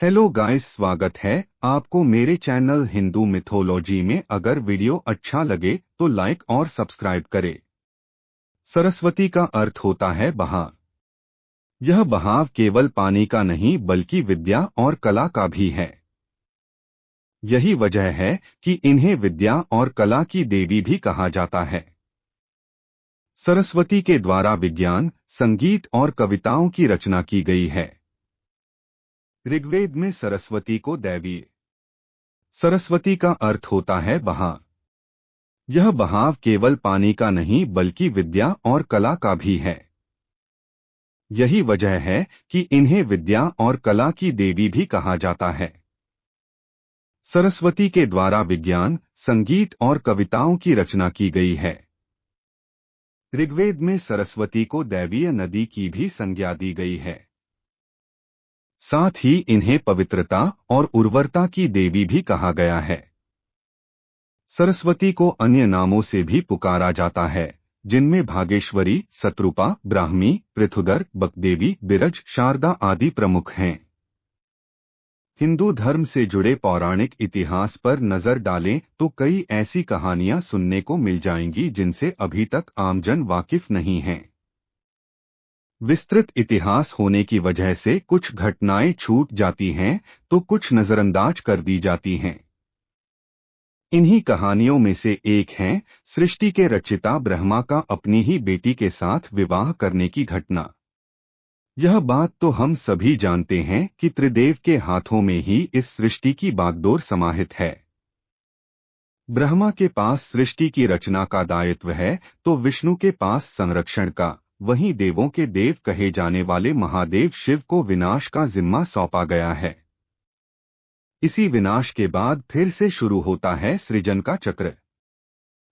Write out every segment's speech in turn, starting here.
Hello guys, स्वागत है आपको मेरे चैनल हिंदू मिथोलॉजी में। अगर वीडियो अच्छा लगे तो लाइक और सब्सक्राइब करें। सरस्वती का अर्थ होता है बहाव। यह बहाव केवल पानी का नहीं बल्कि विद्या और कला का भी है। यही वजह है कि इन्हें विद्या और कला की देवी भी कहा जाता है। सरस्वती के द्वारा विज्ञान, संगीत और कविताओं की रचना की गई है। ऋग्वेद में सरस्वती को दैवीय सरस्वती का अर्थ होता है बहाव। यह बहाव केवल पानी का नहीं बल्कि विद्या और कला का भी है। यही वजह है कि इन्हें विद्या और कला की देवी भी कहा जाता है। सरस्वती के द्वारा विज्ञान, संगीत और कविताओं की रचना की गई है। ऋग्वेद में सरस्वती को दैवीय नदी की भी संज्ञा दी गई है। साथ ही इन्हें पवित्रता और उर्वरता की देवी भी कहा गया है। सरस्वती को अन्य नामों से भी पुकारा जाता है, जिनमें भागेश्वरी, शत्रुपा, ब्राह्मी, पृथुदर, बकदेवी, बिरज, शारदा आदि प्रमुख हैं। हिंदू धर्म से जुड़े पौराणिक इतिहास पर नजर डालें तो कई ऐसी कहानियां सुनने को मिल जाएंगी जिनसे अभी तक आमजन वाकिफ नहीं है। विस्तृत इतिहास होने की वजह से कुछ घटनाएं छूट जाती हैं तो कुछ नजरअंदाज कर दी जाती हैं। इन्हीं कहानियों में से एक है सृष्टि के रचयिता ब्रह्मा का अपनी ही बेटी के साथ विवाह करने की घटना। यह बात तो हम सभी जानते हैं कि त्रिदेव के हाथों में ही इस सृष्टि की बागडोर समाहित है। ब्रह्मा के पास सृष्टि की रचना का दायित्व है तो विष्णु के पास संरक्षण का, वहीं देवों के देव कहे जाने वाले महादेव शिव को विनाश का जिम्मा सौंपा गया है। इसी विनाश के बाद फिर से शुरू होता है सृजन का चक्र।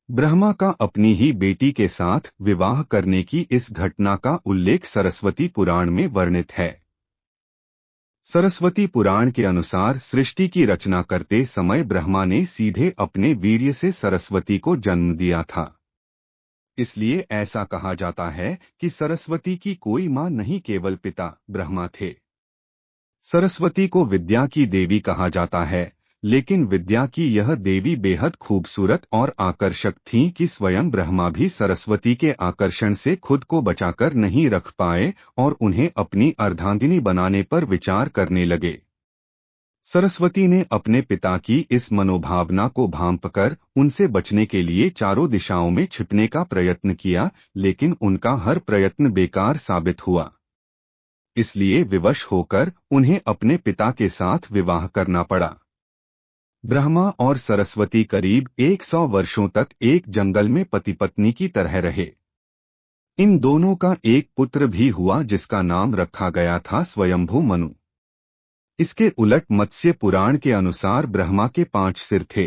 ब्रह्मा का अपनी ही बेटी के साथ विवाह करने की इस घटना का उल्लेख सरस्वती पुराण में वर्णित है। सरस्वती पुराण के अनुसार सृष्टि की रचना करते समय ब्रह्मा ने सीधे अपने वीर्य से सरस्वती को जन्म दिया था। इसलिए ऐसा कहा जाता है कि सरस्वती की कोई मां नहीं, केवल पिता ब्रह्मा थे। सरस्वती को विद्या की देवी कहा जाता है, लेकिन विद्या की यह देवी बेहद खूबसूरत और आकर्षक थीं कि स्वयं ब्रह्मा भी सरस्वती के आकर्षण से खुद को बचाकर नहीं रख पाए और उन्हें अपनी अर्धांगिनी बनाने पर विचार करने लगे। सरस्वती ने अपने पिता की इस मनोभावना को भांपकर उनसे बचने के लिए चारों दिशाओं में छिपने का प्रयत्न किया, लेकिन उनका हर प्रयत्न बेकार साबित हुआ। इसलिए विवश होकर उन्हें अपने पिता के साथ विवाह करना पड़ा। ब्रह्मा और सरस्वती करीब 100 वर्षों तक एक जंगल में पति पत्नी की तरह रहे। इन दोनों का एक पुत्र भी हुआ जिसका नाम रखा गया था स्वयंभू मनु। इसके उलट मत्स्य पुराण के अनुसार ब्रह्मा के 5 सिर थे।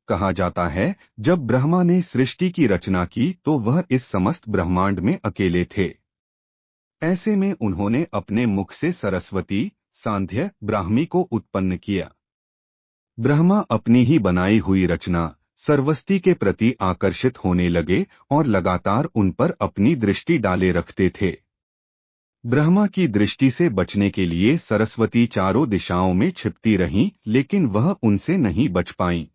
कहा जाता है जब ब्रह्मा ने सृष्टि की रचना की तो वह इस समस्त ब्रह्मांड में अकेले थे। ऐसे में उन्होंने अपने मुख से सरस्वती, सांध्य, ब्राह्मी को उत्पन्न किया। ब्रह्मा अपनी ही बनाई हुई रचना सरस्वती के प्रति आकर्षित होने लगे और लगातार उन पर अपनी दृष्टि डाले रखते थे। ब्रह्मा की दृष्टि से बचने के लिए सरस्वती चारों दिशाओं में छिपती रहीं, लेकिन वह उनसे नहीं बच पाईं।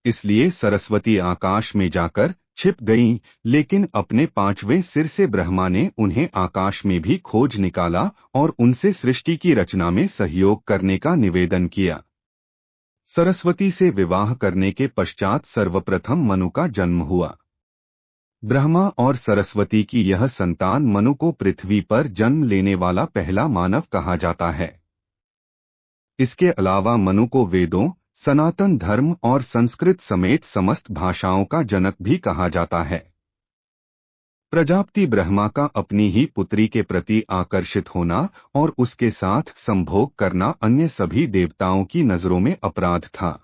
इसलिए सरस्वती आकाश में जाकर छिप गईं, लेकिन अपने 5वें सिर से ब्रह्मा ने उन्हें आकाश में भी खोज निकाला और उनसे सृष्टि की रचना में सहयोग करने का निवेदन किया। सरस्वती से विवाह करने के पश्चात सर्वप्रथम मनु का जन्म हुआ। ब्रह्मा और सरस्वती की यह संतान मनु को पृथ्वी पर जन्म लेने वाला पहला मानव कहा जाता है। इसके अलावा मनु को वेदों, सनातन धर्म और संस्कृत समेत समस्त भाषाओं का जनक भी कहा जाता है। प्रजापति ब्रह्मा का अपनी ही पुत्री के प्रति आकर्षित होना और उसके साथ संभोग करना अन्य सभी देवताओं की नजरों में अपराध था।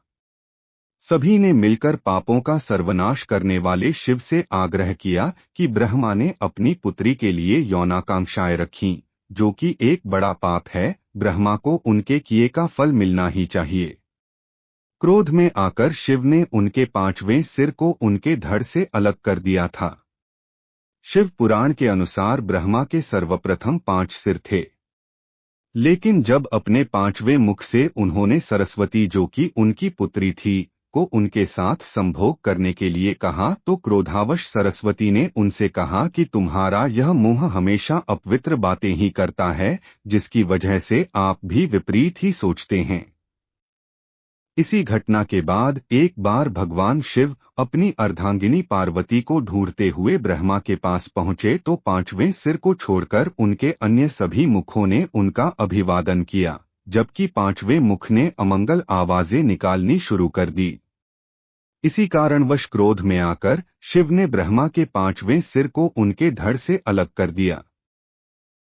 सभी ने मिलकर पापों का सर्वनाश करने वाले शिव से आग्रह किया कि ब्रह्मा ने अपनी पुत्री के लिए यौनाकांक्षाएं रखीं, जो कि एक बड़ा पाप है। ब्रह्मा को उनके किए का फल मिलना ही चाहिए। क्रोध में आकर शिव ने उनके 5वें सिर को उनके धड़ से अलग कर दिया था। शिव पुराण के अनुसार ब्रह्मा के सर्वप्रथम 5 सिर थे। लेकिन जब अपने पांचवें मुख से उन्होंने सरस्वती, जो कि उनकी पुत्री थी, को उनके साथ संभोग करने के लिए कहा, तो क्रोधावश सरस्वती ने उनसे कहा कि तुम्हारा यह मुंह हमेशा अपवित्र बातें ही करता है, जिसकी वजह से आप भी विपरीत ही सोचते हैं। इसी घटना के बाद एक बार भगवान शिव अपनी अर्धांगिनी पार्वती को ढूंढते हुए ब्रह्मा के पास पहुंचे, तो पांचवें सिर को छोड़कर उनके अन्य सभी मुखों ने उनका अभिवादन किया, जबकि पांचवें मुख ने अमंगल आवाजें निकालनी शुरू कर दी। इसी कारणवश क्रोध में आकर शिव ने ब्रह्मा के पांचवें सिर को उनके धड़ से अलग कर दिया।